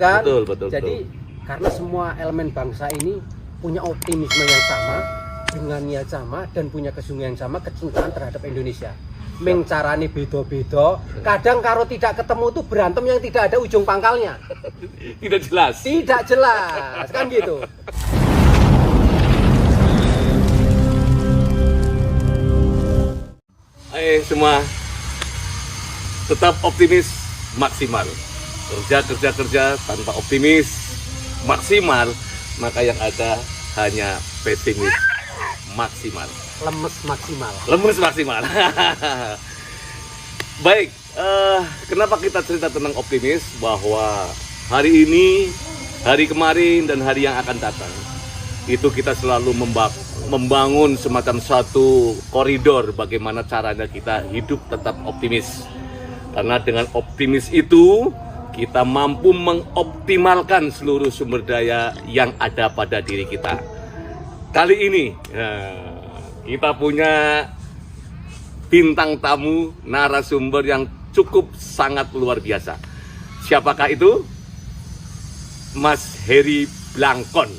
kan? Betul. Jadi karena semua elemen bangsa ini punya optimisme yang sama, dengan niat sama, dan punya kesungguhan yang sama, kecintaan terhadap Indonesia. Meng carane beda-beda, kadang karo tidak ketemu tuh berantem yang tidak ada ujung pangkalnya. Tidak jelas. Tidak jelas, kan gitu. Semua tetap optimis maksimal. Kerja tanpa optimis maksimal, maka yang ada hanya pesimis maksimal. Lemes maksimal. Baik, kenapa kita cerita tentang optimis? Bahwa hari ini, hari kemarin, dan hari yang akan datang, itu kita selalu membangun semacam satu koridor bagaimana caranya kita hidup tetap optimis. Karena dengan optimis itu kita mampu mengoptimalkan seluruh sumber daya yang ada pada diri kita. Kali ini kita punya bintang tamu, narasumber yang cukup sangat luar biasa. Siapakah itu? Mas Heri Blangkon.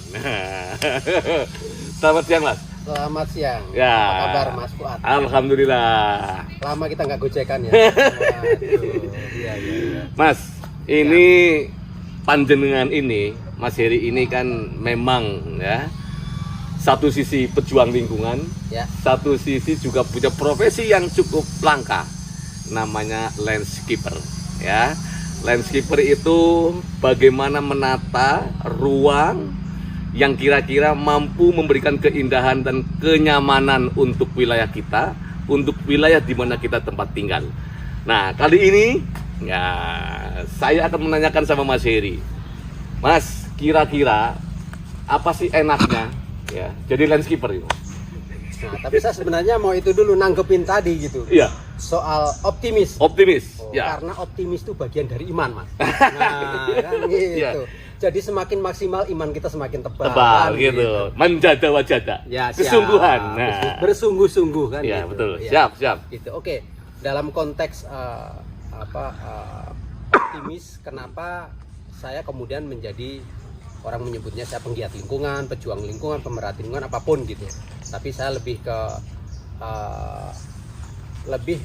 Selamat siang, Mas. Selamat siang. Ya. Apa kabar, Mas Fuad? Alhamdulillah. Lama kita nggak gojekan ya. Waduh. Iya. Mas, ini panjenengan ini, Mas Heri ini kan memang ya, satu sisi pejuang lingkungan, Ya. satu sisi juga punya profesi yang cukup langka, namanya landscaper. Ya, landscaper itu bagaimana menata ruang yang kira-kira mampu memberikan keindahan dan kenyamanan untuk wilayah kita, untuk wilayah di mana kita tempat tinggal. Nah, kali ini ya saya akan menanyakan sama Mas Heri. Mas, kira-kira apa sih enaknya ya jadi landscaper itu? Nah, tapi saya sebenarnya mau itu dulu nanggepin tadi gitu. Iya. Soal optimis. Optimis. Oh, Ya. Karena optimis itu bagian dari iman, Mas. Nah, kan gitu. Iya. Jadi semakin maksimal iman kita semakin tebal. Tebal kan, gitu. Menjada wajada. Ya, siap. Kesungguhan. Nah. Bersungguh-sungguh kan. Iya, gitu. betul. Ya. Siap. Gitu. Oke. Dalam konteks optimis, kenapa saya kemudian menjadi orang menyebutnya saya penggiat lingkungan, pejuang lingkungan, pemerhati lingkungan, apapun gitu. Tapi saya lebih ke lebih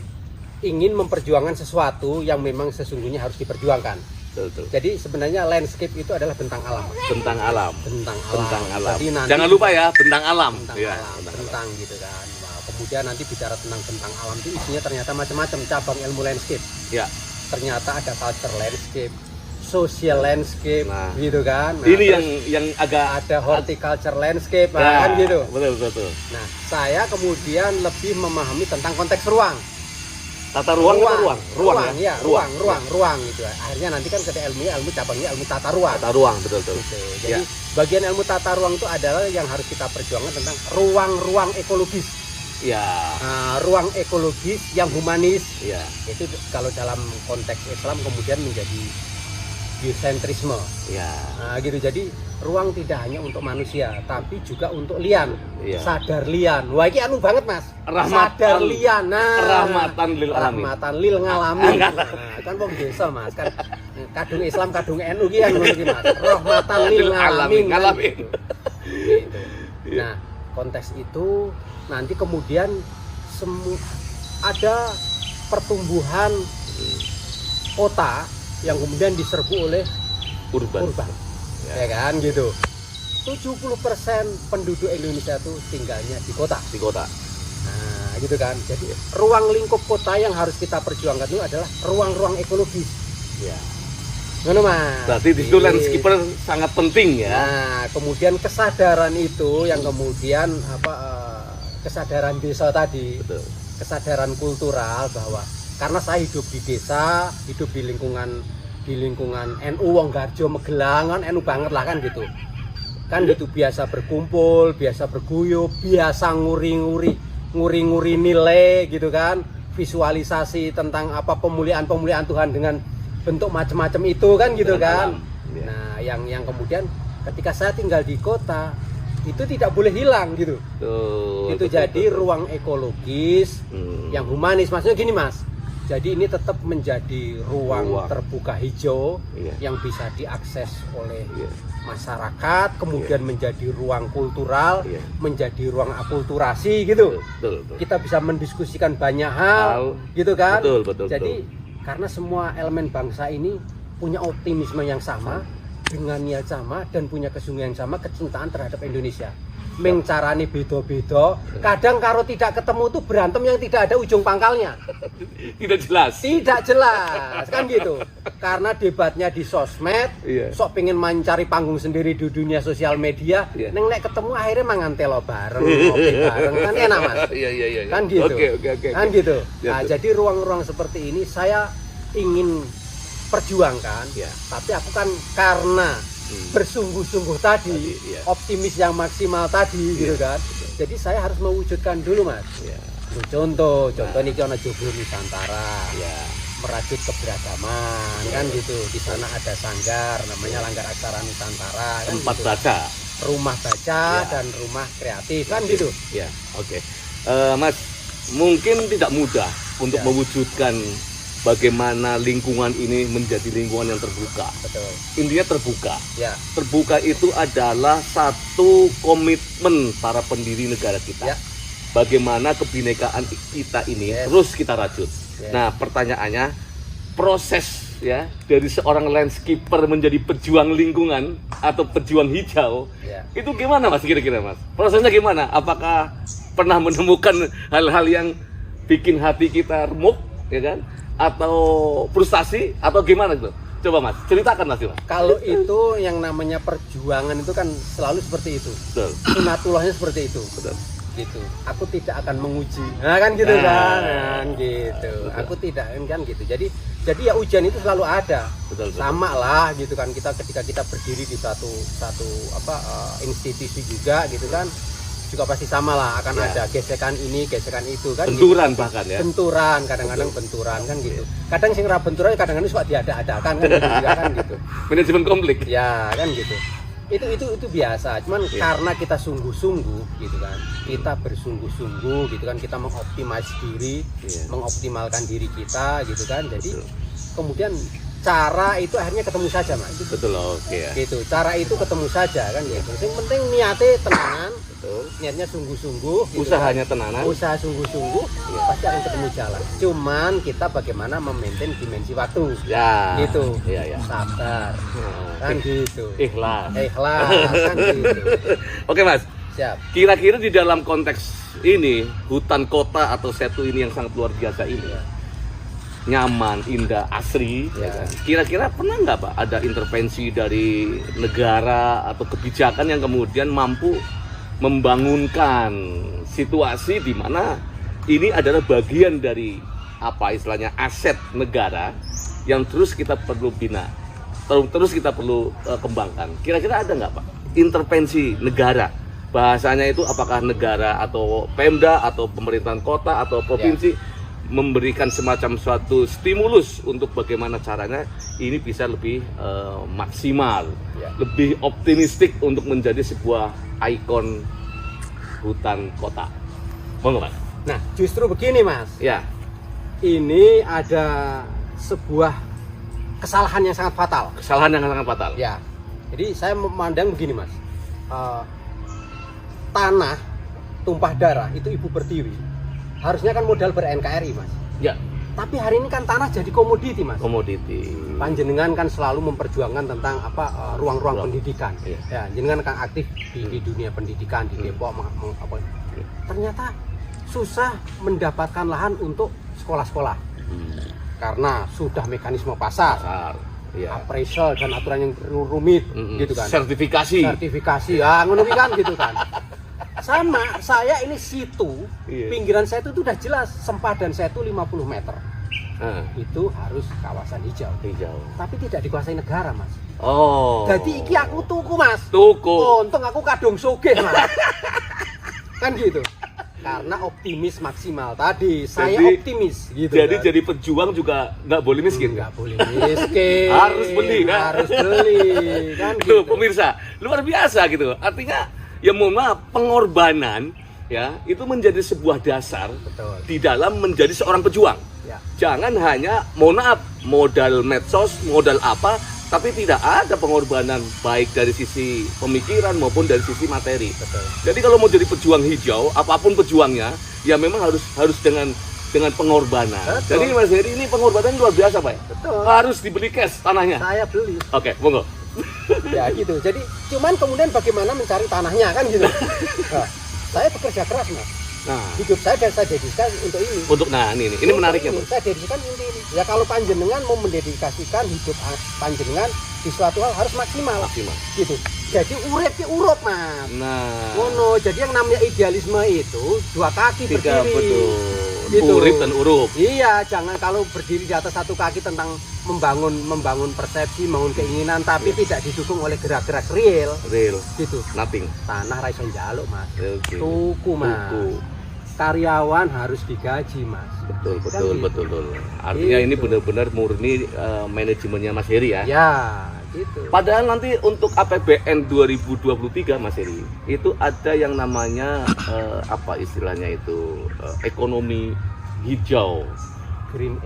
ingin memperjuangkan sesuatu yang memang sesungguhnya harus diperjuangkan. Betul. Jadi sebenarnya landscape itu adalah bentang alam. Tentang alam. Bentang alam. Tentang alam. Jadi nanti Jangan lupa ya, bentang alam. bentang Ya, alam, bentang bentang gitu kan. Nah, kemudian nanti bicara tentang bentang alam itu isinya ternyata macam-macam cabang ilmu landscape. Ya. Ternyata ada culture landscape, social landscape, Nah, gitu kan. Nah, ini terus yang agak ada horticulture landscape, ya, kan gitu. Betul. Nah, saya kemudian lebih memahami tentang konteks ruang. Tata ruang. Ya, ruang gitu. Akhirnya nanti kan ketika ilmu cabangnya ilmu tata ruang. Tata ruang, betul. Gitu. Jadi Ya. bagian ilmu tata ruang itu adalah yang harus kita perjuangkan tentang ruang-ruang ekologis. Ya. Ruang ekologis yang humanis. Ya. Itu kalau dalam konteks Islam kemudian menjadi biosentrisme. Ya. Nah, gitu. Jadi ruang tidak hanya untuk manusia, tapi juga untuk lian. Iya. Sadar lian. Wah, ini anu banget, Mas. Rahmatan. Sadar lian. Nah, Rahmatan lil alamin. Rahmatan lil ngalamin. Nah, kan wong desa, Mas. Kan kadung Islam, kadung NU ki kan ngono ki, Mas. Rahmatan lil ngalamin. Ngalamin. Gitu. Nah, konteks itu nanti kemudian ada pertumbuhan kota yang kemudian diserbu oleh Urban. Ya kan gitu. 70% penduduk Indonesia itu tinggalnya di kota. Di kota. Nah, gitu kan. Jadi ruang lingkup kota yang harus kita perjuangkan itu adalah ruang-ruang ekologis. Ya. Ngono, Mas. Berarti di situ landscaper sangat penting ya. Nah, kemudian kesadaran itu yang kemudian kesadaran desa tadi. Betul. Kesadaran kultural bahwa karena saya hidup di desa, hidup di lingkungan NU Wonggarjo Magelang kan NU banget lah kan gitu. Kan gitu biasa berkumpul, biasa berguyup, biasa nguri-nguri nilai gitu kan. Visualisasi tentang apa pemuliaan Tuhan dengan bentuk macam-macam itu kan gitu kan. Ya. Nah, yang kemudian ketika saya tinggal di kota itu tidak boleh hilang gitu. Itu jadi ruang ekologis yang humanis. Maksudnya gini, Mas. Jadi ini tetap menjadi ruang Ruang. terbuka hijau Iya. yang bisa diakses oleh Iya. masyarakat, kemudian menjadi ruang kultural, Iya. menjadi ruang akulturasi gitu. Betul. Kita bisa mendiskusikan banyak hal, Hal. gitu kan? Betul. Jadi karena semua elemen bangsa ini punya optimisme yang sama, dengan niat sama, dan punya kesungguhan yang sama, kecintaan terhadap Indonesia. Meng carane beda-beda, kadang karo tidak ketemu tuh berantem yang tidak ada ujung pangkalnya. Tidak jelas. Tidak jelas, kan gitu. Karena debatnya di sosmed, Iya. sok pengen mencari panggung sendiri di dunia sosial media, Iya. neng nek ketemu akhirnya mangan telo bareng, ngopi bareng, kan enak mas. Iya. Kan gitu. Oke. Kan gitu. Ya, Nah, tuh. jadi ruang-ruang seperti ini saya ingin perjuangkan, Ya. tapi aku kan karena bersungguh-sungguh tadi, iya. optimis yang maksimal tadi, gitu kan. Jadi saya harus mewujudkan dulu mas. Iya. Contoh nih ono Joglo Nusantara, Iya. merajut keberagaman, kan gitu. Di sana ada sanggar, namanya Langgar Aksara Nusantara, kan Tempat gitu. baca. Rumah baca Ya. dan rumah kreatif, kan gitu. Ya, oke. Mas, mungkin tidak mudah untuk Ya. mewujudkan bagaimana lingkungan ini menjadi lingkungan yang terbuka. Betul. Intinya terbuka. Ya, Terbuka itu adalah satu komitmen para pendiri negara kita. Ya. Bagaimana kebinekaan kita ini Yes. terus kita rajut. Yes. Nah, pertanyaannya, proses ya dari seorang landscaper menjadi pejuang lingkungan atau pejuang hijau, ya. itu gimana mas kira-kira mas? Prosesnya gimana? Apakah pernah menemukan hal-hal yang bikin hati kita remuk, ya kan? Atau frustasi atau gimana gitu? Coba mas, ceritakan mas. Kalau itu yang namanya perjuangan itu kan selalu seperti itu. Betul, Sunatullahnya seperti itu. betul. Gitu. Aku tidak akan menguji. Nah, kan gitu kan gitu. Betul. Aku tidak kan gitu. Jadi ya ujian itu selalu ada. Betul. Sama lah gitu kan kita ketika kita berdiri di satu institusi juga gitu kan juga pasti sama lah akan Ya. ada gesekan ini gesekan itu kan Benturan gitu. bahkan ya. Benturan kadang-kadang benturan kan gitu. Kadang sing ra benturan kadang-kadang suka diada-adakan kan gitu juga kan gitu. Manajemen konflik. Ya kan gitu. Itu biasa. Cuman Ya. karena kita sungguh-sungguh gitu kan. Kita bersungguh-sungguh gitu kan. Kita mengoptimasi diri, Ya. mengoptimalkan diri kita gitu kan. Jadi Betul. kemudian cara itu akhirnya ketemu saja mas. Betul, oke ya. Gitu. Cara itu ketemu saja kan gitu. Yang penting niatnya tenanan, Betul. niatnya sungguh-sungguh. Gitu Usahanya kan. tenanan. Usaha sungguh-sungguh Ya. pasti akan ketemu jalan. Cuman kita bagaimana memaintain dimensi waktu. Ya. Gitu. Iya, ya. Sabar. Kan gitu. Ikhlas. Ikhlas kan gitu. Oke mas, Siap. kira-kira di dalam konteks ini hutan kota atau setu ini yang sangat luar biasa ini, nyaman, indah, asri, Ya. ya kan? Kira-kira pernah nggak pak ada intervensi dari negara atau kebijakan yang kemudian mampu membangunkan situasi di mana ini adalah bagian dari apa istilahnya aset negara yang terus kita perlu bina, terus kita perlu kembangkan. Kira-kira ada nggak pak intervensi negara? Bahasanya itu apakah negara atau Pemda atau pemerintahan kota atau provinsi memberikan semacam suatu stimulus untuk bagaimana caranya ini bisa lebih maksimal, Ya. lebih optimistik untuk menjadi sebuah ikon hutan kota. Monggo mas. Nah, justru begini mas. Ya, Ini ada sebuah kesalahan yang sangat fatal. kesalahan yang sangat fatal. Ya. Jadi saya memandang begini mas. Tanah tumpah darah itu ibu pertiwi. Harusnya kan modal ber-NKRI mas. Ya, Tapi hari ini kan tanah jadi komoditi mas. komoditi. Panjenengan kan selalu memperjuangkan tentang ruang-ruang Ruang. pendidikan. Iya. Ya, jenengan kan aktif di dunia pendidikan di Depok. Ternyata susah mendapatkan lahan untuk sekolah-sekolah karena sudah mekanisme pasar, Pasar. Ya. appraisal dan aturan yang rumit gitu kan. Sertifikasi, ngono kuwi kan gitu kan. Sama saya ini situ, Iya. pinggiran saya itu udah jelas sempadan saya itu 50 meter. Ah, Itu harus kawasan hijau. hijau. Tapi tidak dikuasai negara, Mas. Oh. Jadi iki aku tuku, Mas. tuku. Untung aku kadung sugih, Mas. Kan gitu. Karena optimis maksimal tadi, saya Jadi- optimis gitu. Jadi kan. jadi pejuang juga nggak boleh miskin. Nggak boleh miskin. Harus beli, kan? Harus beli, kan Tuh, gitu. pemirsa, luar biasa gitu. Artinya, ya mohon maaf, pengorbanan ya itu menjadi sebuah dasar Betul. di dalam menjadi seorang pejuang. Ya. Jangan hanya, mohon maaf, modal medsos, modal apa, tapi tidak ada pengorbanan baik dari sisi pemikiran maupun dari sisi materi. Betul. Jadi kalau mau jadi pejuang hijau, apapun pejuangnya, ya memang harus dengan pengorbanan. Betul. Jadi Mas Heri ini pengorbanan luar biasa, Pak. Betul. Harus dibeli cash tanahnya. Saya beli. Oke, monggo. Ya gitu. Jadi cuman kemudian bagaimana mencari tanahnya kan gitu. Nah, saya bekerja keras Mas. Nah, Hidup saya dan saya dedikan untuk ini. ini menarik ya, Untuk Pak. Saya dedikasikan untuk ini. Ya kalau panjenengan mau mendedikasikan hidup panjenengan di suatu hal harus maksimal. Maksimal. Gitu. Jadi urip ki urut Mas. Nah, Ngono. Jadi yang namanya idealisme itu dua kaki tidak berdiri. betul. Gitu. Urip dan urup. Iya, jangan kalau berdiri di atas satu kaki tentang membangun persepsi, membangun keinginan, tapi tidak didukung oleh gerak-gerak real, Real, gitu. nothing. Tanah ra iso njaluk, Mas. Oke. Tuku, Mas. Tuku. Karyawan harus digaji, Mas. Betul, Kan betul, gitu. betul. Artinya ini Gitu. benar-benar murni manajemennya Mas Heri ya. Ya, gitu. Padahal nanti untuk APBN 2023 Mas Heri itu ada yang namanya apa istilahnya itu ekonomi hijau, green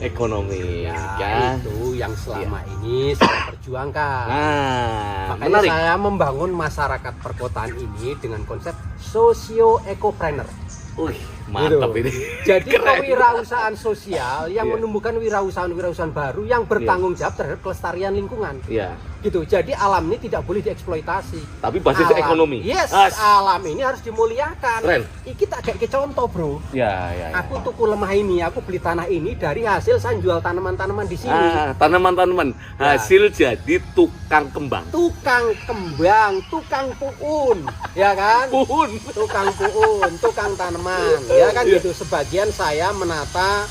economy Ya, itu yang selama ini saya perjuangkan. Nah, Makanya menarik. saya membangun masyarakat perkotaan ini dengan konsep socio-ecopreneur. Wih, mantap Gitu. ini. Jadi Keren. kewirausahaan sosial yang Iya. menumbuhkan wirausahaan baru yang bertanggung jawab terhadap kelestarian lingkungan. Iya, Gitu. Jadi alam ini tidak boleh dieksploitasi. tapi basisnya Alam- ekonomi. Yes, As. alam ini harus dimuliakan. Keren. Iki tak kayak contoh, Bro. Ya, ya, ya. Aku tuku lemah ini, aku beli tanah ini dari hasil saya jual tanaman-tanaman di sini. Tanaman-tanaman Ya. hasil jadi tukang kembang. Tukang kembang, tukang puun, ya kan? Puhun. Tukang puun, tukang tanaman, ya kan Iya. gitu. Sebagian saya menata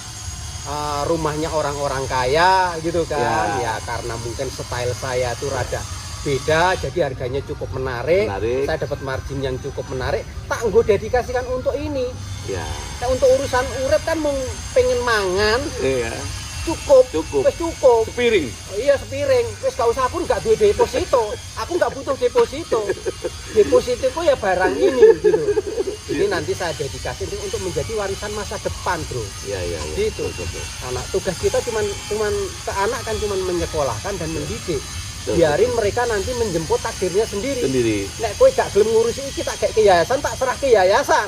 rumahnya orang-orang kaya gitu kan, Ya. ya karena mungkin style saya itu rada beda, jadi harganya cukup menarik. Menarik. Saya dapat margin yang cukup menarik, tak nggo dedikasikan untuk ini. Ya. Nah, untuk urusan urip kan mau pengen mangan, Iya. cukup, Cukup. wis cukup. Sepiring. Iya sepiring, wis gak usah, aku nggak duwe deposito, aku nggak butuh deposito. Depositoku ya barang ini gitu. Ini nanti saya dedikasi untuk menjadi warisan masa depan, Bro. Iya, iya, iya. Gitu. Betul. Anak tugas kita cuman ke anak kan cuman menyekolahkan dan mendidik. Betul. Biarin mereka nanti menjemput takdirnya sendiri. Sendiri. Nek kowe gak gelem ngurusi iki tak kayak ke yayasan, tak serah ke yayasan.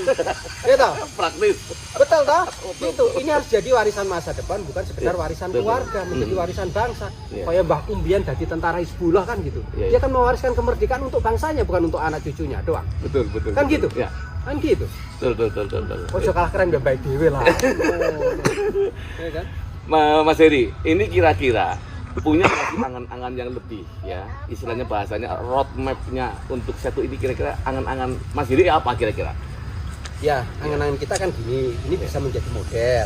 Gitu. Praktis. Betul toh? Gitu. Ini harus jadi warisan masa depan, bukan sekedar warisan Betul. keluarga, menjadi warisan bangsa. Iya. Kayak Mbah Kumbian dari tentara Hizbullah kan gitu. Iya, Dia iya. kan mewariskan kemerdekaan untuk bangsanya, bukan untuk anak cucunya doang. Betul. Kan betul. gitu? Ya. Kan gitu. Betul. Ojo kalah keren mbak baik dewe lah. Ya kan? Mas Heri, ini kira-kira punya nggak sih angan-angan yang lebih ya, istilahnya bahasanya roadmap-nya untuk satu ini, kira-kira angan-angan Mas Heri apa kira-kira? Ya, angan-angan kita kan gini, ini bisa menjadi model.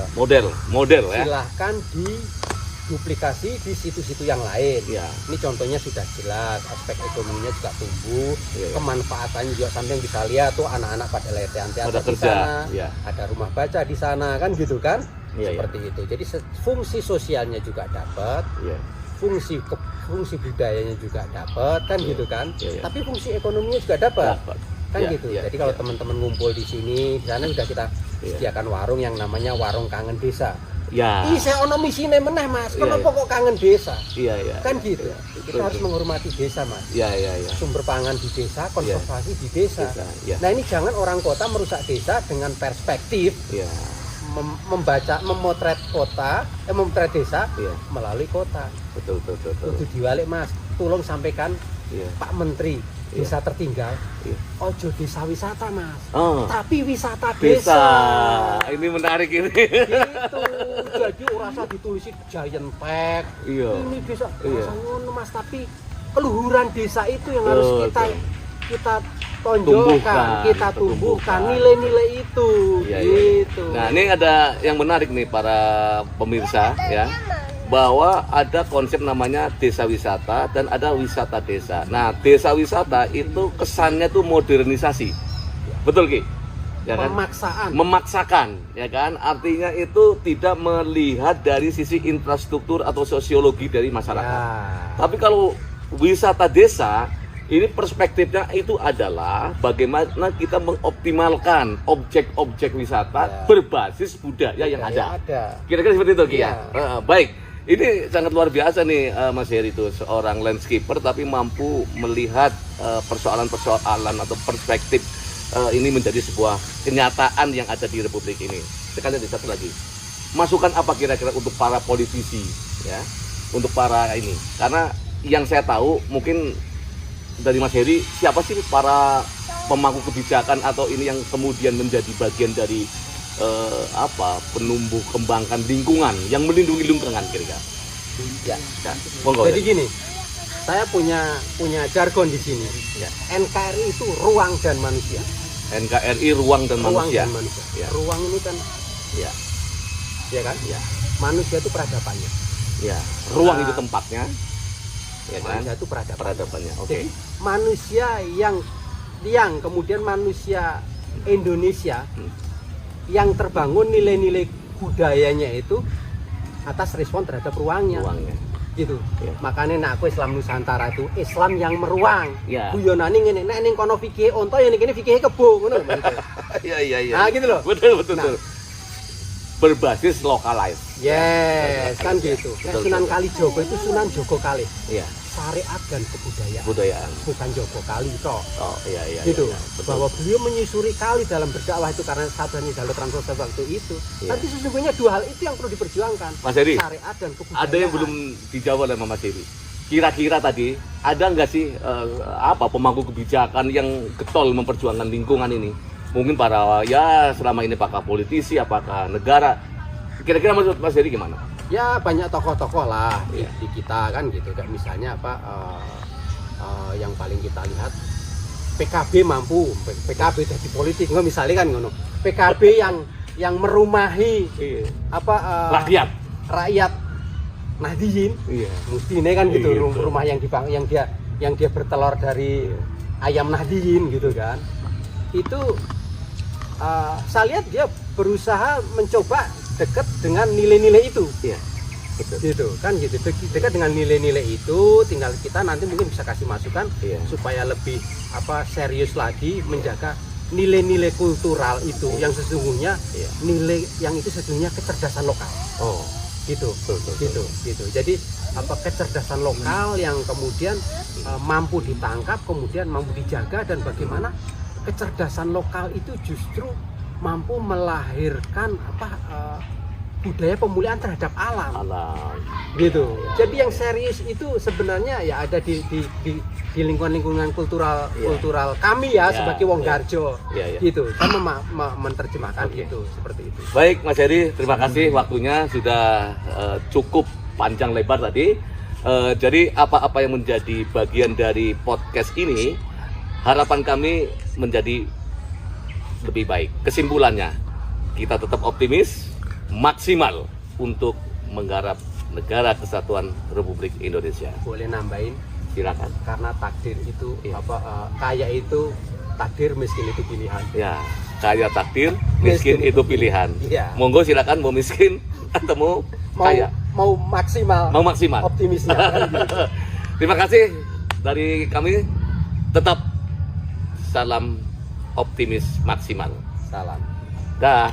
Model ya. Silahkan diduplikasi di situ-situ yang lain. Ya. Ini contohnya sudah jelas, aspek ekonominya juga tumbuh, Iya, iya. kemanfaatannya juga sampai yang bisa lihat tuh anak-anak pada latihan Pada teater di kerja, sana, ya. ada rumah baca di sana kan gitu kan, Iya, seperti itu. Jadi fungsi sosialnya juga dapat, Iya. fungsi budayanya juga dapat kan Iya, gitu kan, iya, iya. tapi fungsi ekonominya juga dapat. Dapat. Kan Ya, gitu. ya, Jadi kalau ya. teman-teman ngumpul di sini, di sana sudah kita Iya. sediakan warung yang namanya warung kangen desa. Ya. Ih, saya ono misine meneh, Mas. Iya, Kenapa kok kangen desa? Iya. Kan gitu. Iya, Kita betul, harus betul. menghormati desa, Mas. Iya. Sumber pangan di desa, konservasi di desa. Desa, iya. Nah, ini jangan orang kota merusak desa dengan perspektif Iya. memotret desa Iya. melalui kota. Betul. Kudu diwalik, Mas. Tolong sampaikan Iya. Pak Menteri, desa tertinggal. Iya. Ojo desa wisata, Mas. Oh. Tapi wisata Desa. desa. Ini menarik ini. Gitu. Jadi ora usah ditulisi Giant Pack. Iya. Ini desa Iya. rasa ngono, Mas, tapi keluhuran desa itu yang harus Betul. kita tonjolkan, Tumbuhkan, kita tumbuhkan. tumbuhkan nilai-nilai itu. Iya. Gitu. Nah, ini ada yang menarik nih para pemirsa ya, bahwa ada konsep namanya desa wisata dan ada wisata desa. Nah, desa wisata itu kesannya tuh modernisasi. Betul, Ki? Ya kan? Memaksakan, ya kan? Artinya itu tidak melihat dari sisi infrastruktur atau sosiologi dari masyarakat. Ya. Tapi kalau wisata desa Ini perspektifnya itu adalah bagaimana kita mengoptimalkan objek-objek wisata berbasis budaya yang ada. Kira-kira seperti itu, Ki ya. Baik, ini sangat luar biasa nih Mas Heri itu seorang landscaper tapi mampu melihat persoalan-persoalan atau perspektif ini menjadi sebuah kenyataan yang ada di Republik ini. Sekali lagi satu lagi, masukan apa kira-kira untuk para politisi ya, untuk para ini? Karena yang saya tahu mungkin dari Mas Heri, siapa sih para pemangku kebijakan atau ini yang kemudian menjadi bagian dari penumbuh kembangkan lingkungan yang melindungi lingkungan kira-kira? Ya. Monggo. Jadi gini, saya punya jargon di sini. Ya. NKRI itu ruang dan manusia. NKRI ruang dan manusia. Ya. Ruang ini kan, ya kan? Ya. Manusia itu peradabannya. Ya. Ruang itu tempatnya. Ya kan? Manusia itu peradabannya. Oke. Jadi manusia yang kemudian manusia Indonesia yang terbangun nilai-nilai budayanya itu atas respon terhadap ruangnya. Gitu. Ya. Makanya aku Islam Nusantara itu Islam yang meruang. Ya. Guyonane ngene, nek ning kono fikih onto ya ning kene fikih kebo ngono. Iya. Nah, gitu loh. Betul. Berbasis localize. Yes, kan gitu. Nah, Sunan Kalijogo itu Sunan Jogo Kalih. Iya. Syariat dan kebudayaan. Bukan Jogo Kali toh. Oh, iya. Gitu. Iya, bahwa beliau menyusuri kali dalam berdakwah itu karena satunya jalur transportasi waktu itu. Iya. Tapi sesungguhnya dua hal itu yang perlu diperjuangkan. Mas Heri, syariat dan kebudayaan. ada yang belum dijawab oleh Mas Heri. Kira-kira tadi ada nggak sih pemangku kebijakan yang getol memperjuangkan lingkungan ini? Mungkin para selama ini apakah politisi, apakah negara? Kira-kira menurut Mas Heri gimana? Ya banyak tokoh-tokoh lah di kita kan gitu. Kayak misalnya yang paling kita lihat PKB mampu, PKB jadi politik nggak misalnya kan ngono. PKB yang merumahi rakyat Nahdien. Iya. Mestinya kan gitu, rumah yang dia bertelur dari ayam Nahdien gitu kan. Itu saya lihat dia berusaha mencoba dekat dengan nilai-nilai itu. Iya. Betul. Gitu kan gitu. Dekat dengan nilai-nilai itu, tinggal kita nanti mungkin bisa kasih masukan supaya lebih serius lagi menjaga nilai-nilai kultural itu yang sesungguhnya nilai yang itu sesungguhnya kecerdasan lokal. Oh, gitu. Gitu. Jadi kecerdasan lokal yang kemudian mampu ditangkap, kemudian mampu dijaga, dan bagaimana kecerdasan lokal itu justru mampu melahirkan budaya pemulihan terhadap alam. Gitu. Jadi yang serius itu sebenarnya ya ada di lingkungan kultural kami sebagai wong Garjo. Gitu. Saya menerjemahkan itu seperti itu. Baik Mas Heri, terima kasih waktunya sudah cukup panjang lebar tadi. Jadi apa-apa yang menjadi bagian dari podcast ini, harapan kami menjadi lebih baik. Kesimpulannya, kita tetap optimis, maksimal untuk menggarap negara kesatuan Republik Indonesia. Boleh nambahin? Silakan. Karena takdir itu kaya itu takdir, miskin itu pilihan. Ya, kaya takdir, miskin itu pilihan. Ya. Monggo silakan mau miskin atau mau kaya. Mau maksimal. Optimisnya. Kan gitu. Terima kasih dari kami. Tetap salam optimis maksimal. Salam. Dah.